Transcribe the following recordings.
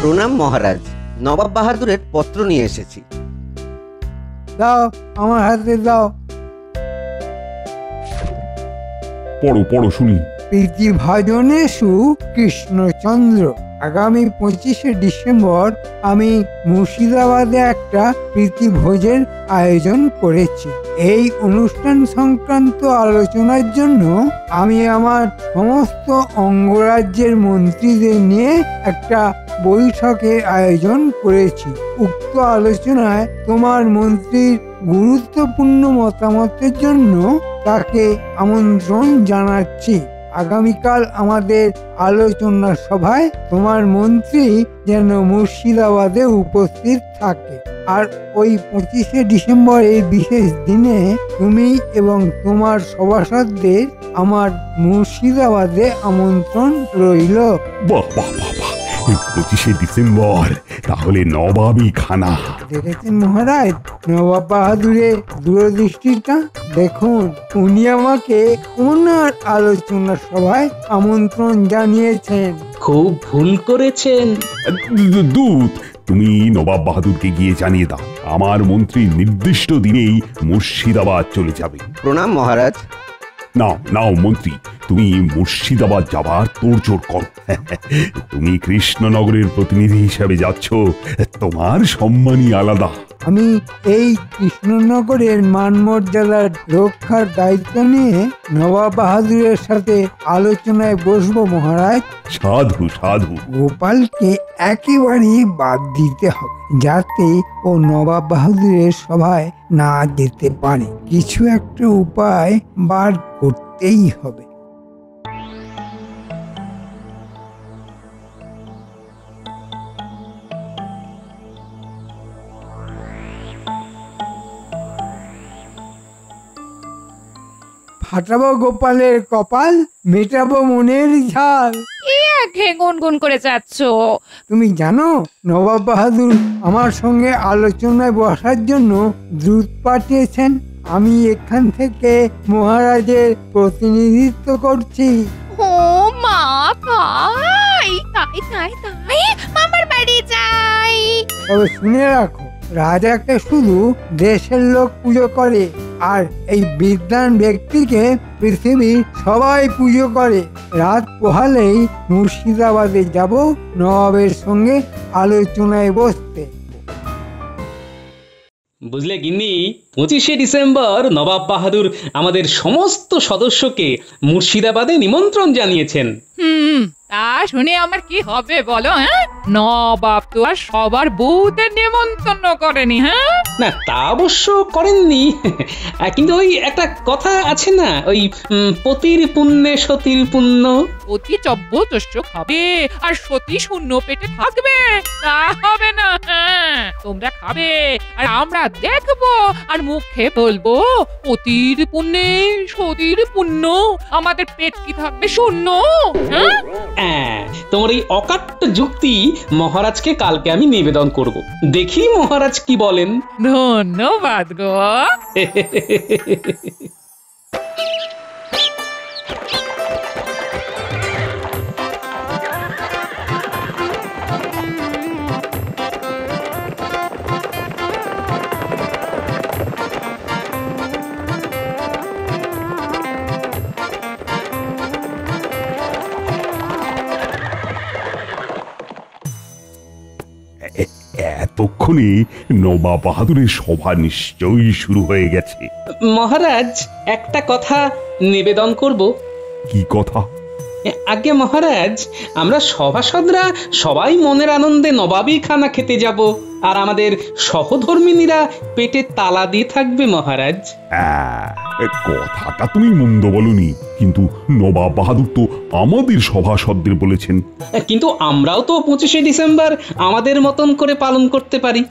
প্রণাম মহারাজ, নবাব বাহাদুরের পত্র নিয়ে এসেছি। দাও, আমার হাতে দাও। পড়ো পড়ো শুনি। প্রীতিভাজনেষু কৃষ্ণচন্দ্র। আগামী 25শে ডিসেম্বর আমি মুর্শিদাবাদে একটা প্রীতিভোজের আয়োজন করেছি। এই অনুষ্ঠান সংক্রান্ত আলোচনার জন্য আমি আমার সমস্ত অঙ্গরাজ্যের মন্ত্রীদের নিয়ে একটা বৈঠকের আয়োজন করেছি। উক্ত আলোচনায় তোমার মন্ত্রীর গুরুত্বপূর্ণ মতামতের জন্য তাকে আমন্ত্রণ জানাচ্ছি। আগামীকাল আমাদের আলোচনা সভায় তোমার মন্ত্রী যেন মুর্শিদাবাদে উপস্থিত থাকে। আর ওই 25শে ডিসেম্বর এই বিশেষ দিনে তুমি এবং তোমার সভাসদদের আমার মুর্শিদাবাদে আমন্ত্রণ রইল। বাহ বাহ বাহ বাহ, 25শে ডিসেম্বর তাহলে নবাবী খানা। দেখেছেন মহারাজ নবাব বাহাদুরের দূরদৃষ্টিটা? দেখুন, উনি আমাকে ওনার আলোচনা সভায় আমন্ত্রণ জানিয়েছেন। খুব ভুল করেছেন। দূত, তুমি নবাব বাহাদুরকে গিয়ে জানিয়ে দাও আমার মন্ত্রী নির্দিষ্ট দিনেই মুর্শিদাবাদ চলে যাবে। প্রণাম মহারাজ। নাও নাও মন্ত্রী, তুমি মুর্শিদাবাদ যাবার তোড়জোড় করো। তুমি কৃষ্ণনগরের প্রতিনিধি হিসাবে যাচ্ছ, তোমার সম্মানই আলাদা। আমি এই কৃষ্ণনগরের মান মর্যাদার রক্ষার দায়িত্ব নিয়ে নবাব বাহাদুরের সাথে আলোচনায় বসবো মহারাজ। সাধু সাধু। গোপালকে একেবারেই বাদ দিতে হবে, যাতে ও নবাব বাহাদুরের সভায় না যেতে পারে। কিছু একটা উপায় বার করতেই হবে। ফাটাবো গোপালের কপাল, মেটাবো মনের ঝাল। গুনগুন করে যাচ্ছ? তুমি জানো নবাব বাহাদুর আমার সঙ্গে আলোচনায় বসার জন্য দূত পাঠিয়েছেন। আমি এখান থেকে মহারাজের প্রতিনিধিত্ব করছি। ও মা, তাই তাই তাই তাই মামার বাড়ি যাই। তবে শুনে রাখো, রাজাকে শুধু দেশের লোক পুজো করে, আর এই বিদ্বান ব্যক্তিকে পৃথিবীর সবাই পুজো করে। রাত পোহালেই মুর্শিদাবাদে যাব নবাবের সঙ্গে আলোচনায় বসতে। বুঝলে গিন্নি, 25শে ডিসেম্বর নবাব বাহাদুর আমাদের সমস্ত সদস্যকে মুর্শিদাবাদে নিমন্ত্রণ জানিয়েছেন। তা শুনে আমার কি হবে বলো? হ্যাঁ, নবাব তো আর সবার বউদের নিমন্ত্রণ করেনি। হ্যাঁ না, তা অবশ্য করেননি, কিন্তু ওই একটা কথা আছে না, ওই পতির পুণ্যে সতীর পুণ্য। অতি চব্যতস্য খাবে আর সতী শূন্য পেটে থাকবে, তা হবে না। হ্যাঁ, তোমরা খাবে আর আমরা দেখবো আর মুখে বলবো অতির পুণ্যে সতীর পুণ্য, আমাদের পেট কি থাকবে শূন্য? হ্যাঁ, তোমার এই অকাট্য যুক্তি মহারাজকে কালকে আমি নিবেদন করব। দেখি মহারাজ কি বলেন। ধন্যবাদ গো। এতক্ষণে নবাব বাহাদুরের সভা নিশ্চয়ই শুরু হয়ে গেছে। মহারাজ, একটা কথা নিবেদন করব। কি কথা? আগে মহারাজ, আমরা সভাসদরা সবাই মনের আনন্দে নবাবী খানা খেতে যাব, আর আমাদের সহধর্মিনীরা পেটে তালা দিয়ে থাকবে মহারাজ। কথাটা তুমি মন্দ বলনি, কিন্তু নবাব বাহাদুর তো আমাদের সভাসদদের বলেছেন। কিন্তু আমরাও তো 25শে ডিসেম্বর আমাদের মতন করে পালন করতে পারি।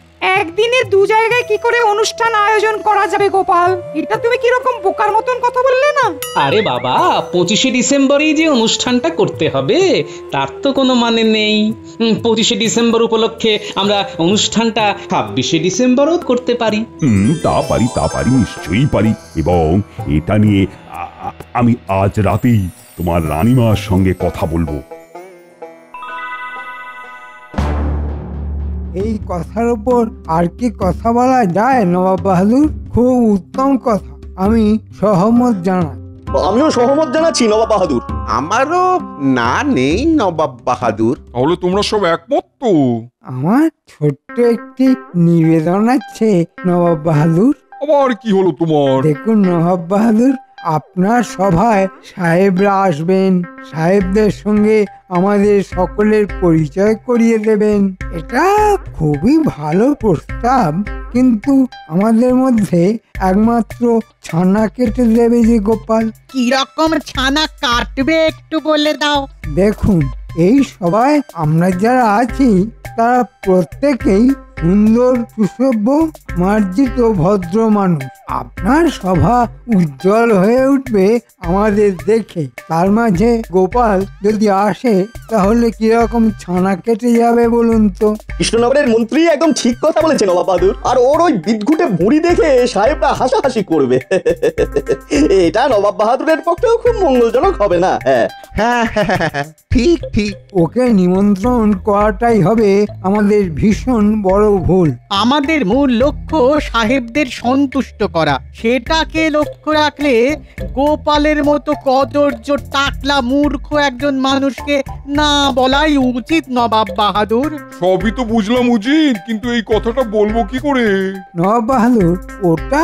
একদিনে দু জায়গায় কি করে অনুষ্ঠান আয়োজন করা যাবে গোপাল? এটা তুমি কিরকম বোকার মতন কথা বললে না? আরে বাবা, 25শে ডিসেম্বরেই যে অনুষ্ঠানটা করতে হবে তার তো কোনো মানে নেই। 25শে ডিসেম্বর উপলক্ষে আমরা অনুষ্ঠানটা 26শে ডিসেম্বরও করতে পারি। তা পারি, নিশ্চয়ই পারি। এবং এটা নিয়ে আমি আজ রাতেই তোমার রানীমার সঙ্গে কথা বলবো। এই কথার উপর আর কি কথা বলা যায় নবাব বাহাদুর? খুব উত্তম কথা, আমি সহমত জানাই। আমিও সহমত জানাচ্ছি নবাব বাহাদুর। আমারও না নেই নবাব বাহাদুর। তাহলে তোমরা সব একমত তো? আমার ছোট্ট একটি নিবেদন আছে নবাব বাহাদুর। আবার কি হলো তোমার? দেখুন নবাব বাহাদুর, আপনার সভায় সাহেবরা আসবেন, সাহেবদের সঙ্গে আমাদের সকলের পরিচয় করিয়ে দেবেন। এটা খুবই ভালো প্রস্তাব, কিন্তু আমাদের মধ্যে একমাত্র ছানা কেটে দেবে যে গোপাল। কি রকম ছানা কাটবে একটু বলে দাও। দেখুন, এই সভায় আমরা যারা আছি তারা প্রত্যেকেই সুন্দর, সুসভ্য, মার্জিত, ভদ্র মানুষ। আপনার সভা উজ্জ্বল হয়ে উঠবে আমাদের দেখে। তার মাঝে গোপাল যদি আসে তাহলে কিরকম ছানা কেটে যাবে বলুন তো? কৃষ্ণনগরের মন্ত্রী একদম ঠিক কথা বলেছে নবাব বাহাদুর। আর ওর ওই বিদঘুটে ভুঁড়ি দেখে সাহেবরা হাসাহাসি করবে। এটা নবাব বাহাদুরের পক্ষেও খুব মঙ্গলজনক হবে না? হ্যাঁ, ঠিক ঠিক। ওকে নিমন্ত্রণ করাটাই হবে আমাদের ভীষণ বড় ভুল। আমাদের মূল লক্ষ্য সাহেবদের সন্তুষ্ট করা। সেটাকে লক্ষ্য রাখলে গোপালের মতো কদর্য টাকলা মূর্খ একজন মানুষকে না বলাই উচিত নবাব বাহাদুর। সবই তো বুঝলাম উজির, কিন্তু এই কথাটা বলবো কি করে? নবাব বাহাদুর, ওটা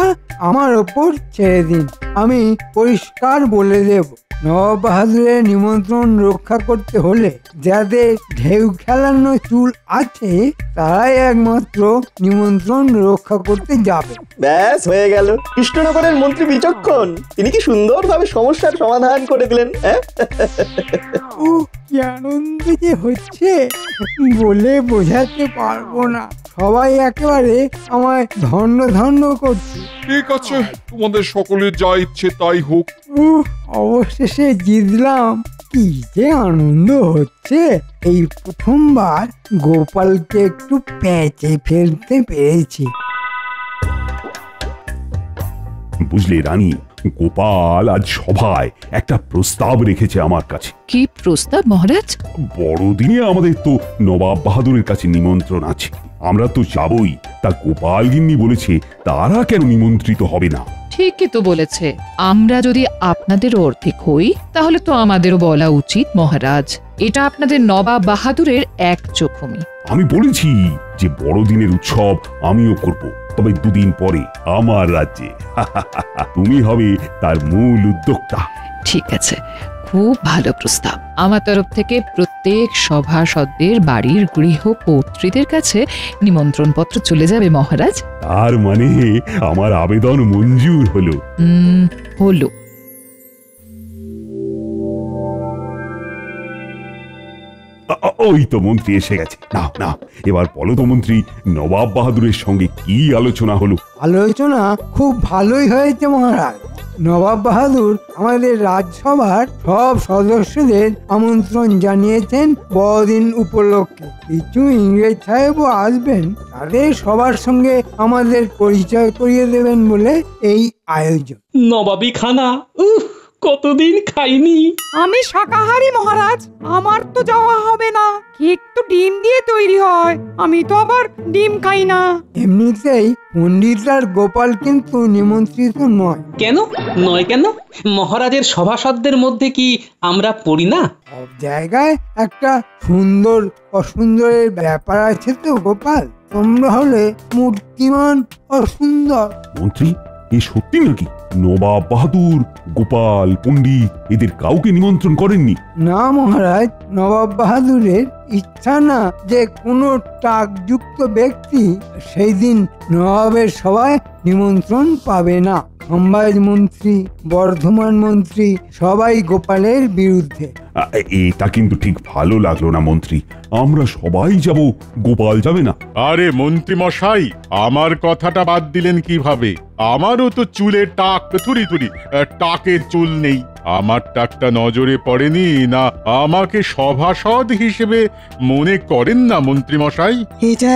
আমার ওপর ছেড়ে দিন, আমি পরিষ্কার বলে দেব। নবাব বাহাদুরের নিমন্ত্রণ রক্ষা করতে হলে যাদের ঢেউ খেলানো চুল আছে তারাই একমাত্র নিমন্ত্রণ রক্ষা করতে যাবে। ব্যাস হয়ে গেল। কৃষ্ণনগরের মন্ত্রী বিচক্ষণ, তিনি কি সুন্দরভাবে সমস্যার সমাধান করে দিলেন। ও কি আনন্দ যে হচ্ছে, বলে বোঝাতে পারবো না। সবাই একেবারে আমায় ধন্য ধন্য করছে। ঠিক আছে, তোমাদের সকলের যা ইচ্ছে তাই হোক। অবশেষে জিতলাম, কি যে আনন্দ হচ্ছে। এই প্রথমবার গোপালকে একটু প্যাঁচে ফেলতে পেরেছি। বুঝলে রানী, গোপাল আজ সভায় একটা প্রস্তাব রেখেছে আমার কাছে। কি প্রস্তাব মহারাজ? বড়দিনে আমাদের তো নবাব বাহাদুরের কাছে নিমন্ত্রণ আছে, আমরা তো যাবই। তা গোপাল গিন্নি বলেছে তারা কেন নিমন্ত্রিত হবে না। ঠিকই তো বলেছে। আমরা যদি আপনাদের অর্ধেক হই তাহলে তো আমাদেরও বলা উচিত মহারাজ। এটা আপনাদের নবাব বাহাদুরের এক চোখমি। আমি বলেছি যে বড়দিনের উৎসব আমিও করব, তবে দুদিন পরে আমার রাজ্যে। তুমি হবে তার মূল উদ্যোক্তা। ঠিক আছে, খুব ভালো প্রস্তাব। আমার তরফ থেকে প্রত্যেক সভাসদদের বাড়ির গৃহকর্ত্রীদের কাছে নিমন্ত্রণ পত্র চলে যাবে মহারাজ। তার মানে আমার আবেদন মঞ্জুর হলো? হলো। ওই তো মন্ত্রী এসে গেছে। না না, এবার বলো তো মন্ত্রী, নবাব বাহাদুরের সঙ্গে কি আলোচনা হলো? আলোচনা খুব ভালোই হয়েছে মহারাজ। নবাব বাহাদুর আমাদের রাজসভার সব সদস্যদের আমন্ত্রণ জানিয়েছেন বড়দিন উপলক্ষে। কিছু ইংরেজ সাহেবও আসবেন, তাদের সবার সঙ্গে আমাদের পরিচয় করিয়ে দেবেন বলে এই আয়োজন। নবাবী খানা, কতদিন খাইনি। আমি শাকাহারী মহারাজ, আমার তো যাওয়া হবে না। কেক তো ডিম দিয়ে তৈরি হয়, আমি তো আবার ডিম খাই না। এমনিতেই পণ্ডিত আর গোপাল কিন্তু নিমন্ত্রিত নয়। কেন নয়? কেন মহারাজের সভাসদদের মধ্যে কি আমরা পড়ি না? সব জায়গায় একটা সুন্দর অসুন্দরের ব্যাপার আছে তো গোপাল। তোমরা হলে মূর্তিমান অসুন্দর। মন্ত্রী, এ সত্যি নাকি নবাব বাহাদুর, গোপাল, পণ্ডিত এদের কাউকে নিমন্ত্রণ করেননি? না মহারাজ, নবাব বাহাদুরের ইচ্ছা না যে কোনো টাকযুক্ত ব্যক্তি সেই দিন নবাবের সভায় নিমন্ত্রণ পাবে না। খম্বাজ মন্ত্রী, বর্ধমান মন্ত্রী সবাই গোপালের বিরুদ্ধে। এটা কিন্তু ঠিক ভালো লাগলো না মন্ত্রী। আমরা সবাই যাব, গোপাল যাবে না। আরে মন্ত্রী মশাই, আমার কথাটা বাদ দিলেন কিভাবে? আমারও তো চুলে টাক, থুরি থুরি টাকের চুল নেই। আমার টাকটা নজরে পড়েনি না? আমাকে সভাসদ হিসেবে মনে করেন না মন্ত্রী মশাই? এটা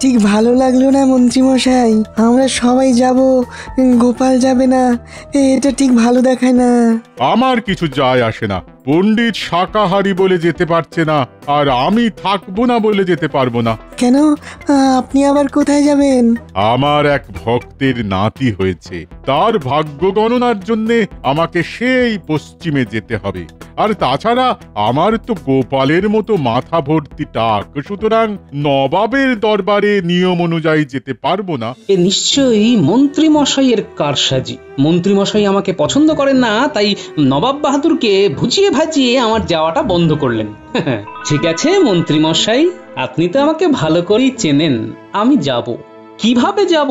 ঠিক ভালো লাগলো না মন্ত্রী মশাই। আমরা সবাই যাব, গোপাল যাবে না, এটা ঠিক ভালো দেখায় না। আমার কিছু যায় আসে না। পণ্ডিত শাকাহারী বলে যেতে পারছে না, আর আমি থাকবো না বলে যেতে পারবো না। কেন আপনি আবার কোথায় যাবেন? আমার এক ভক্তের নাতি হয়েছে, তার ভাগ্য গণনার জন্য আমাকে সেই পশ্চিমে যেতে হবে। আর তাছাড়া আমার তো গোপালের মতো মাথা ভর্তি টাক, সুতরাং নবাবের দরবারে নিয়ম অনুযায়ী যেতে পারবো না। এ নিশ্চয়ই মন্ত্রী মশাইয়ের কারসাজি। মন্ত্রী মশাই আমাকে পছন্দ করেন না, তাই নবাব বাহাদুরকে ভুজিয়ে ভাজিয়ে আমার যাওয়াটা বন্ধ করলেন। ঠিক আছে মন্ত্রী মশাই, আপনি তো আমাকে ভালো করেই চেনেন। আমি যাব, কিভাবে যাব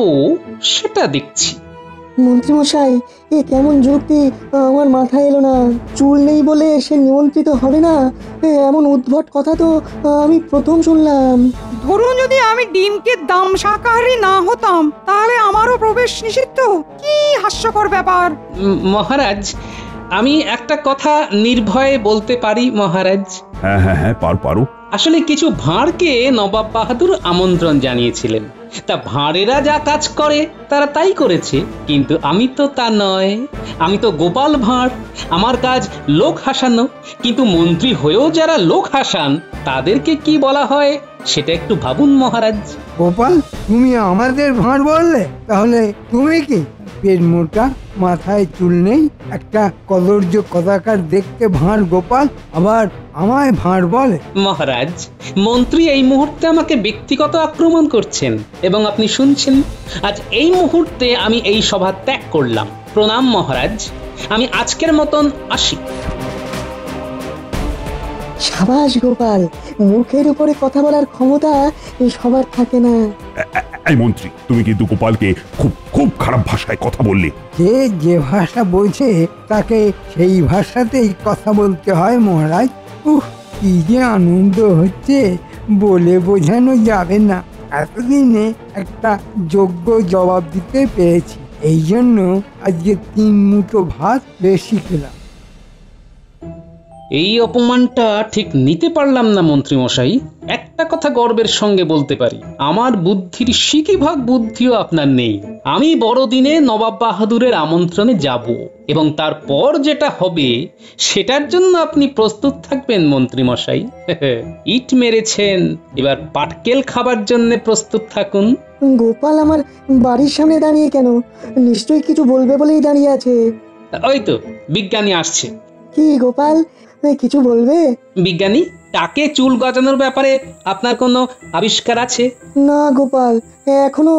সেটা দেখছি। মন্ত্রীমশাই, এ কেমন যুক্তি আমার মাথায় এলো না। চুল নেই বলে সে নিমন্ত্রিত হবে না, এমন উদ্ভট কথা তো আমি প্রথম শুনলাম। ধরুন যদি আমি ডিমকে দাম শাকাহারি না হতাম, তাহলে আমারও প্রবেশ নিষিদ্ধ? কি হাস্যকর ব্যাপার! মহারাজ, আমি একটা কথা নির্ভয়ে বলতে পারি মহারাজ। হ্যাঁ হ্যাঁ হ্যাঁ, পারো। আসলে কিছু ভাঁড়কে নবাব বাহাদুর আমন্ত্রণ জানিয়েছিলেন। তা ভাঁড়েরা যা কাজ করে তারা তাই করেছে, কিন্তু আমি তো তা নয়। আমি তো গোপাল ভাঁড়, আমার কাজ লোক হাসানো। কিন্তু মন্ত্রী হয়েও যারা লোক হাসান তাদেরকে কি বলা হয় সেটা একটু ভাবুন মহারাজ। গোপাল, তুমি আমাদের ভাঁড় বললে? তাহলে তুমি কি পেট মোটা, মাথায় চুল নেই, একটা কদর্য কদাকার দেখতে ভাঁড় গোপাল, আবার আমায় ভাঁড় বলে? মহারাজ, মন্ত্রী এই মুহূর্তে আমাকে ব্যক্তিগত আক্রমণ করছেন এবং আপনি শুনছেন। আজ এই মুহূর্তে আমি এই সভা ত্যাগ করলাম। প্রণাম মহারাজ, আমি আজকের মতন আসি। সাবাস গোপাল, মুখের উপরে কথা বলার ক্ষমতা সবার থাকে না। এই মন্ত্রী, তুমি কিন্তু গোপালকে খুব খুব খারাপ ভাষায় কথা বললে। যে ভাষা বোঝে তাকে সেই ভাষাতেই কথা বলতে হয় মহারাজ। কি যে আনন্দ হচ্ছে, বলে বোঝানো যাবে না। এতদিনে একটা যোগ্য জবাব দিতে পেরেছি, এই জন্য আজকে 3 মুঠো ভাত বেশি খেলাম। এই অপমানটা ঠিক নিতে পারলাম না মন্ত্রী মশাই। একটা কথা গর্বের সঙ্গে বলতে পারি, আমার বুদ্ধির সিকিভাগ বুদ্ধিও আপনার নেই। আমি বড়দিনে নবাব বাহাদুরের আমন্ত্রণে যাব, এবং তারপর যেটা হবে সেটার জন্য আপনি প্রস্তুত থাকবেন মন্ত্রী মশাই। ইট মেরেছেন, এবার পাটকেল খাবার জন্য প্রস্তুত থাকুন। গোপাল আমার বাড়ির সামনে দাঁড়িয়ে কেন? নিশ্চয়ই কিছু বলবে বলেই দাঁড়িয়ে আছে। ওই তো বিজ্ঞানী আসছে। কি গোপাল, কিছু বলবে? বিজ্ঞানী, টাকে চুল গজানোর ব্যাপারে আপনার কোনো আবিষ্কার আছে? না গোপাল, এখনো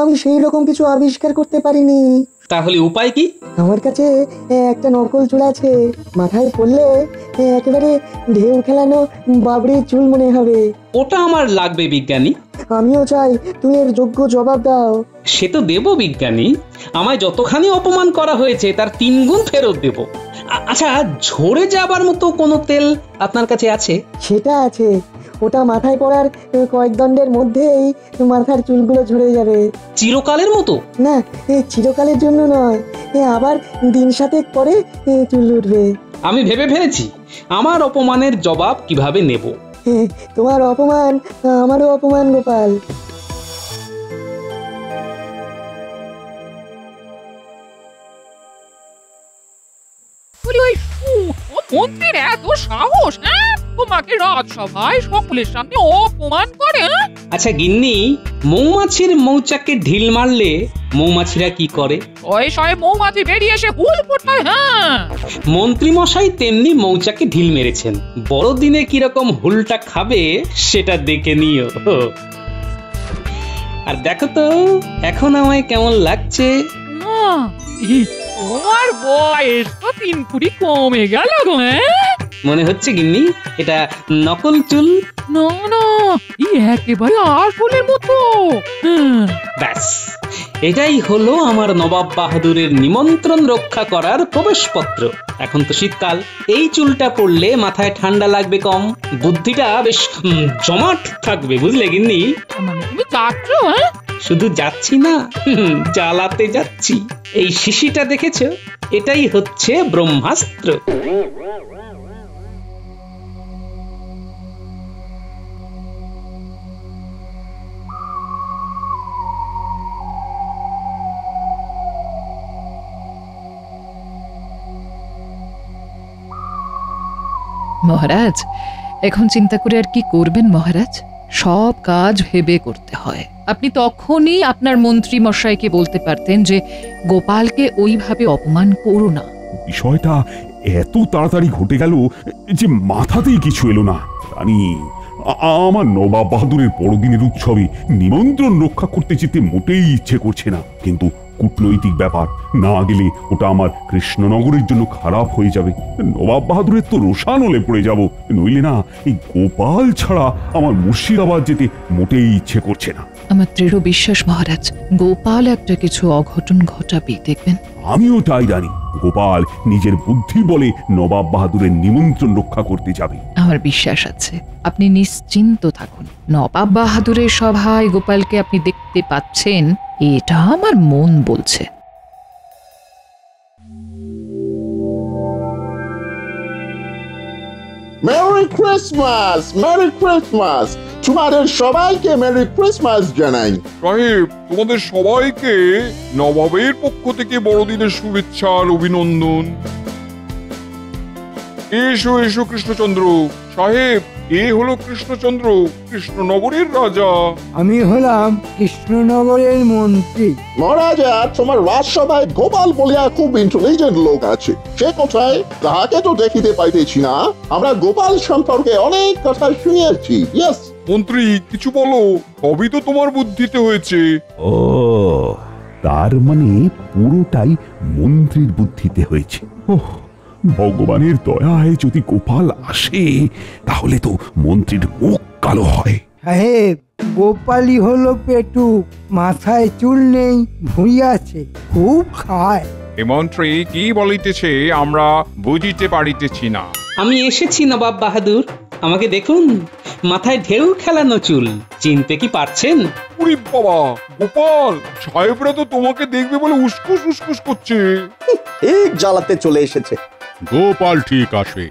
আমি সেই রকম কিছু আবিষ্কার করতে পারিনি। তাহলে উপায় কি? আমার কাছে একটা নকল চুল আছে, মাথায় পড়লে একেবারে ঢেউ খেলানো বাবরির চুল মনে হবে। ওটা আমার লাগবে বিজ্ঞানী। আমিও চাই তুমি এর যোগ্য জবাব দাও। সে তো দেব বিজ্ঞানী, আমায় যতখানি অপমান করা হয়েছে তার 3 গুণ ফেরত দেব। আচ্ছা, ঝরে যাবার মতো কোনো তেল আপনার কাছে আছে? সেটা আছে, ওটা মাথায় পড়ার কয়েক দণ্ডের মধ্যেই মাথার চুলগুলো ঝরে যাবে। চিরকালের মতো? না, চিরকালের জন্য নয়, আবার দিন 7 পরে চুল উঠবে। আমি ভেবে ফেলেছি আমার অপমানের জবাব কিভাবে নেব। তোমার অপমান আমারও অপমান গোপাল। মন্ত্রীর এত সাহস, হ্যাঁ? তোমাকে রাজসভায় সকলের সামনে অপমান করে। আচ্ছা গিন্নি, মৌমাছির মৌচাকে ঢিল মারলে মৌমাছিরা কি করে? ওই শয়ে মৌমাছি বেরিয়ে এসে হুল ফোটায়। হ্যাঁ, মন্ত্রী মশাই তেমনি মৌচাকে ঢিল মেরেছেন। বড়দিনে কিরকম হুলটা খাবে সেটা দেখে নিও। আর দেখো তো এখন আমায় কেমন লাগছে। তোমার বয়স তো 3 কুড়ি কমে গেল গো। মনে হচ্ছে গিন্নি এটা নকল চুল? না না, একেবারে আসলের মতো। ব্যাস, এটাই হলো আমার নবাব বাহাদুরের নিমন্ত্রণ রক্ষা করার প্রবেশপত্র। এখন তো শীতকাল, এই চুলটা পড়লে মাথায় ঠান্ডা লাগবে কম, বুদ্ধিটা বেশ জমাট থাকবে, বুঝলে গিন্নি? মানে তুমি যাচ্ছ? শুধু যাচ্ছি না, জ্বালাতে যাচ্ছি। এই শিশিটা দেখেছো? এটাই হচ্ছে ব্রহ্মাস্ত্র। মহারাজ, এখন চিন্তা করে আর কি করবেন মহারাজ? সব কাজ ভেবে করতে হয়। আপনি তখনই আপনার মন্ত্রী মশাইকে বলতে পারতেন যে গোপালকে ওইভাবে অপমান করো না। বিষয়টা এত তাড়াতাড়ি ঘটে গেল যে মাথাতেই কিছু এলো না। রানী, আমার নবাব বাহাদুরের বড়দিনের উৎসবে নিমন্ত্রণ রক্ষা করতে যেতে মোটেই ইচ্ছে করছে না, কিন্তু কূটনৈতিক ব্যাপার, না গেলে ওটা আমার কৃষ্ণনগরের জন্য খারাপ হয়ে যাবে। নবাব বাহাদুরের তো রোষানলে পড়ে যাব। নইলে না, এই গোপাল ছাড়া আমার মুর্শিদাবাদ যেতে মোটেই ইচ্ছে করছে না। আমার দৃঢ় বিশ্বাস মহারাজ, গোপাল একটা কিছু অঘটন ঘটাবে, দেখবেন। আমিও তাই জানি। গোপাল নিজের বুদ্ধি বলে নবাব বাহাদুরের নিমন্ত্রণ রক্ষা করতে যাবে। আমার বিশ্বাস আছে, আপনি নিশ্চিন্ত থাকুন। নবাব বাহাদুরের সভায় গোপালকে আপনি দেখতে পাচ্ছেন, এটা আমার মন বলছে। Merry Christmas, merry Christmas. তোমাদের সবাইকে মেরি ক্রিসমাস জানাই। সাহেব, তোমাদের সবাইকে নবাবের পক্ষ থেকে বড়দিনের শুভেচ্ছা আর অভিনন্দন। এসো এসো কৃষ্ণচন্দ্র সাহেব, এ হলো কৃষ্ণচন্দ্র, কৃষ্ণনগরের রাজা। আমি হলাম কৃষ্ণনগরের মন্ত্রী। মহারাজা, তোমার রাজসভায় গোপাল বলিয়া খুব ইন্টেলিজেন্ট লোক আছে। সে কোথায় তাহাকে তো দেখিতে পাইতেছি না। আমরা গোপাল সম্পর্কে অনেক কথা শুনিয়াছি। ইয়েস মন্ত্রী, কিছু বলো, সবই তো তোমার বুদ্ধিতে হয়েছে। ও, তার মানে পুরোটাই মন্ত্রীর বুদ্ধিতে হয়েছে। ওহ, ভগবানের দয়ায় যদি গোপাল আসে তাহলে তো মন্ত্রীর মুখ কালো হয়। সাহেব, গোপালই হলো পেটু, মাথায় চুল নেই, ভুঁড়ি আছে, খুব খায়। এ মন্ত্রী কি বলিতেছে আমরা বুঝিতে পারিতেছি না। আমি এসেছি নবাব বাহাদুর, আমাকে দেখুন, মাথায় ঢেউ খেলানো চুল, চিনতে কি পারছেন? ওরে বাবা, গোপাল সাহেবরা তো তোমাকে দেখবে বলে উসকুস উসকুস করছে। ঠিক জ্বালাতে চলে এসেছে। গোপাল ঠিক আসে।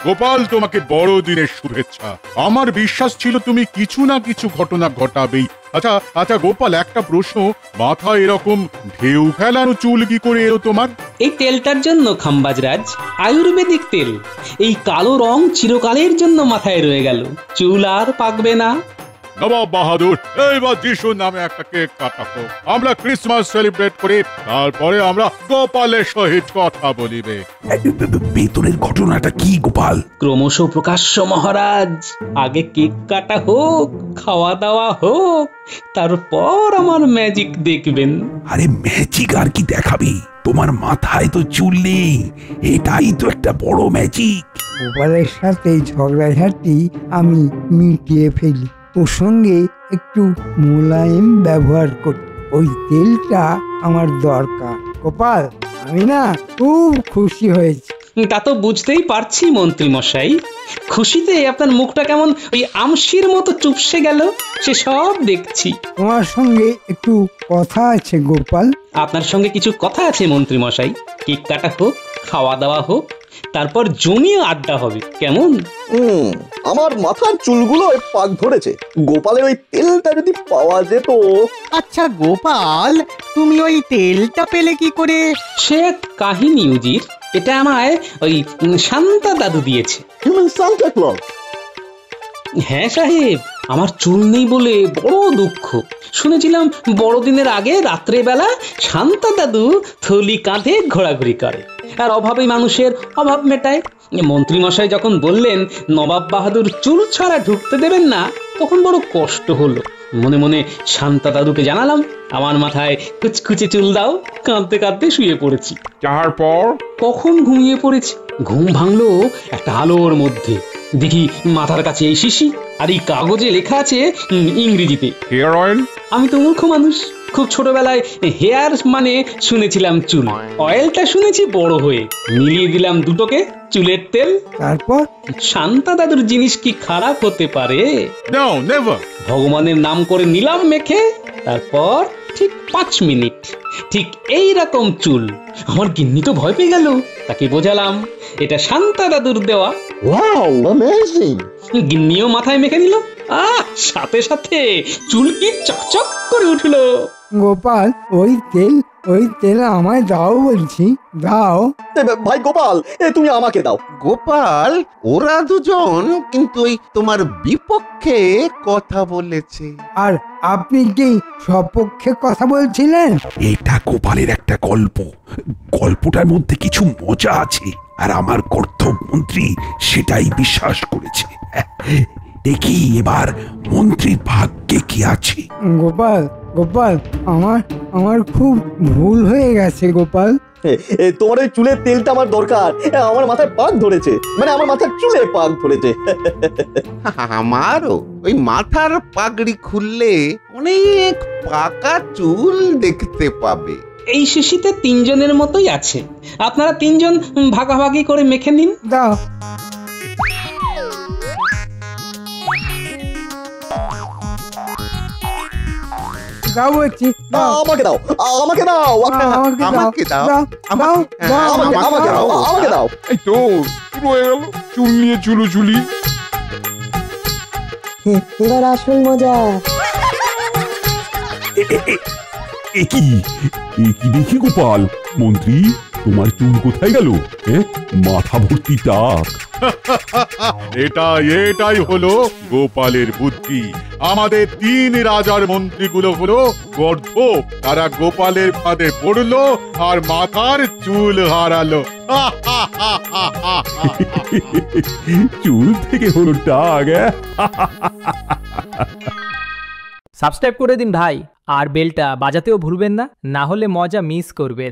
গোপাল, তোমাকে বড়দিনের শুভেচ্ছা। আমার বিশ্বাস ছিল তুমি কিছু না কিছু ঘটনা ঘটাবেই। আচ্ছা আচ্ছা গোপাল, একটা প্রশ্ন, মাথা এরকম ঢেউ ফেলানো চুল কি করে এলো তোমার? এই তেলটার জন্য খাম্বাজরাজ, আয়ুর্বেদিক তেল। এই কালো রং চিরকালের জন্য মাথায় রয়ে গেল, চুল আর পাকবে না। নবাব বাহাদুর, এইবার যিশুর নামে একটা কেক কাটাবো। আমরা ক্রিসমাস সেলিব্রেট করি, তারপরে আমরা গোপালের সহিত কথা বলিবে। ভেতরের ঘটনাটা কি গোপাল? ক্রমশ প্রকাশ্য মহারাজ, আগে কেক কাটা হোক, খাওয়া দাওয়া হোক, তারপর আমার ম্যাজিক দেখবেন। আরে ম্যাজিক আর কি দেখাবি? তোমার মাথায় তো চুল নেই, এটাই তো একটা বড় ম্যাজিক। গোপালের সাথে ঝগড়াঝাটি আমি মিটিয়ে ফেলি, ওর সঙ্গে একটু মোলায়েম ব্যবহার করি। ওই তেলটা আমার দরকার। গোপাল, আমি না খুব খুশি হয়েছি। তা তো বুঝতেই পারছি মন্ত্রী মশাই, খুশিতে আপনার মুখটা কেমন ওই আমশির মতো চুপসে গেল, সে সব দেখছি। তোমার সঙ্গে একটু কথা আছে গোপাল। আপনার সঙ্গে কিছু কথা আছে মন্ত্রী মশাই। কেক কাটা হোক, খাওয়া দাওয়া হোক, তারপর জমিয়ে আড্ডা হবে, কেমন? আমার মাথার চুলগুলো পাক ধরেছে। গোপালের ওই তেলটা যদি পাওয়া যেত। আচ্ছা গোপাল, তুমি ওই তেলটা পেলে কি করে? সে এক কাহিনী উজির, এটা আমায় ওই শান্তা দাদু দিয়েছে। Santa Claus? হ্যাঁ সাহেব, আমার চুল নেই বলে বড় দুঃখ। শুনেছিলাম বড়দিনের আগে রাত্রে বেলা শান্তা দাদু থলি কাঁধে ঘোরাঘুরি করে, আর অভাবী মানুষের অভাব মেটায়। মন্ত্রী মশাই যখন বললেন নবাব বাহাদুর চুল ছাড়া ঢুকতে দেবেন না, তখন বড় কষ্ট হলো। মনে মনে শান্তা দাদুকে জানালাম, আমার মাথায় কুচকুচে চুল দাও। কাঁদতে কাঁদতে শুয়ে পড়েছি। তারপর কখন ঘুমিয়ে পড়েছি, ঘুম ভাঙলো একটা আলোর মধ্যে। দেখি মাথার কাছে এই শিশি, আর এই কাগজে লেখা আছে ইংরেজিতে হেয়ার অয়েল। আমি তো মূর্খ মানুষ, খুব ছোটবেলায় হেয়ার মানে শুনেছিলাম চুল, অয়েলটা শুনেছি বড় হয়ে। মিলিয়ে দিলাম দুটোকে, চুলের তেল। তারপর শান্তা দাদুর জিনিস কি খারাপ হতে পারে? No, never. ভগবানের নাম করে নিলাম মেখে। তারপর ঠিক 5 মিনিট ঠিক এই রকম চুল। আমার গিন্নি তো ভয় পেয়ে গেল, তাকে বোঝালাম এটা শান্তা দাদুর দেওয়া। Wow, amazing. গিন্নিও মাথায় মেখে নিল, সাথে সাথে চুল কি চকচক করে উঠলো। গোপাল, ওই তেল ওই তেল আমায় দাও বলছি, দাও। ভাই গোপাল, তুমি আমাকে দাও। গোপাল, ওরা দুজন কিন্তু ওই তোমার বিপক্ষে কথা বলেছে। আর আপনি কি সপক্ষে কথা বলছিলেন? এটা গোপালের একটা গল্প, গল্পটার মধ্যে কিছু মজা আছে, আর আমার কর্তব্যমন্ত্রী সেটাই বিশ্বাস করেছে। দেখি এবার মন্ত্রীর ভাগ্যে কি আছে। গোপাল, গোপাল, আমার খুব ভুল হয়ে গেছে গোপাল। তোমার ওই চুলের তেলটা আমার দরকার, আমার মাথায় পাক ধরেছে, মানে আমার মাথার চুলে পাক ধরেছে। আমারও ওই মাথার পাগড়ি খুললে অনেক পাকা চুল দেখতে পাবে। এই শিশিতে তিনজনের মতোই আছে, আপনারা তিনজন ভাগাভাগি করে মেখে নিন। দাও। দাও বলছি, দাও। আমাকে দাও, আমাকে দাও, আমাকে দাও, দাও, আমাকে দাও। এই তো শুরু হয়ে গেল চুল নিয়ে চুলোচুলি। এবার আসল মজা। এ কি দেখি গোপাল, মন্ত্রী তোমার চুল কোথায় গেল? মাথা ভর্তি টাক। এটাই হলো গোপালের বুদ্ধি। আমাদের 3 রাজার মন্ত্রীগুলো হলো গর্ধ, তারা গোপালের ফাঁদে পড়লো আর মাথার চুল হারালো। চুল থেকে হলো টাক। সাবস্ক্রাইব করে দিন ভাই, আর বেলটা বাজাতেও ভুলবেন না, না হলে মজা মিস করবেন।